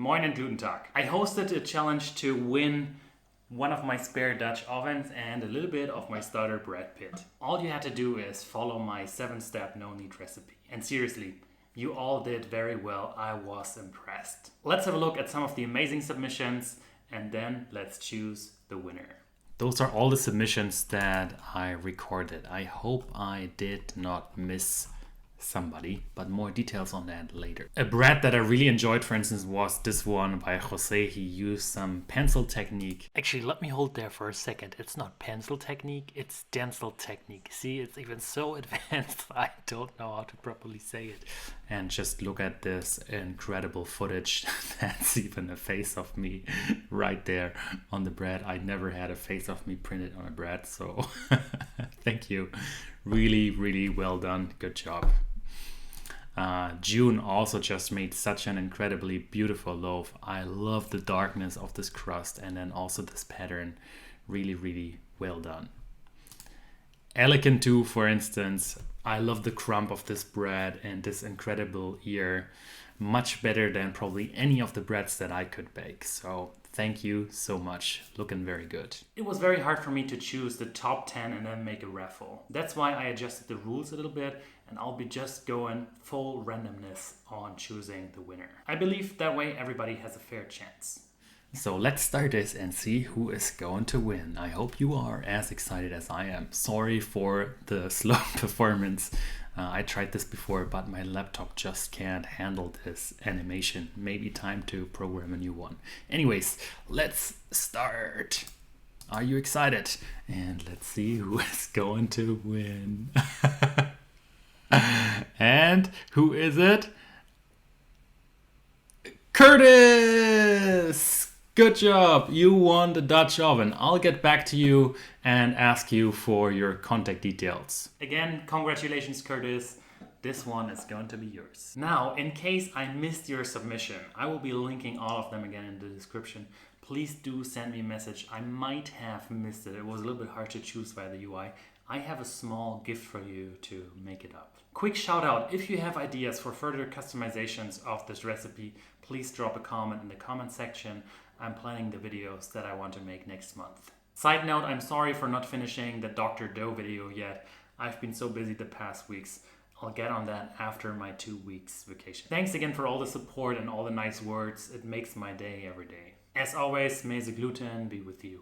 Moin and guten Tag. I hosted a challenge to win one of my spare Dutch ovens and a little bit of my starter bread pit. All you had to do is follow my 7-step no-knead recipe. And seriously, you all did very well. I was impressed. Let's have a look at some of the amazing submissions and then let's choose the winner. Those are all the submissions that I recorded. I hope I did not miss somebody, but more details on that later. A bread that I really enjoyed, for instance, was this one by Jose. He used some pencil technique. Actually, let me hold there for a second. It's not pencil technique, it's stencil technique. See, it's even so advanced, I don't know how to properly say it. And just look at this incredible footage. That's even a face of me right there on the bread. I never had a face of me printed on a bread, so thank you. Really, really well done. Good job. June also just made such an incredibly beautiful loaf. I love the darkness of this crust and then also this pattern. Really, really well done. Elegant too, for instance. I love the crumb of this bread and this incredible ear. Much better than probably any of the breads that I could bake. So thank you so much. Looking very good. It was very hard for me to choose the top 10 and then make a raffle. That's why I adjusted the rules a little bit and I'll be just going full randomness on choosing the winner. I believe that way everybody has a fair chance. So let's start this and see who is going to win. I hope you are as excited as I am. Sorry for the slow performance. I tried this before, but my laptop just can't handle this animation. Maybe time to program a new one. Anyways, let's start. Are you excited? And let's see who is going to win. And who is it? Curtis! Good job, you won the Dutch oven. I'll get back to you and ask you for your contact details. Again, congratulations, Curtis. This one is going to be yours. Now, in case I missed your submission, I will be linking all of them again in the description. Please do send me a message. I might have missed it. It was a little bit hard to choose via the UI. I have a small gift for you to make it up. Quick shout out, if you have ideas for further customizations of this recipe, please drop a comment in the comment section. I'm planning the videos that I want to make next month. Side note, I'm sorry for not finishing the Dr. Dough video yet. I've been so busy the past weeks. I'll get on that after my 2 weeks vacation. Thanks again for all the support and all the nice words. It makes my day every day. As always, may the gluten be with you.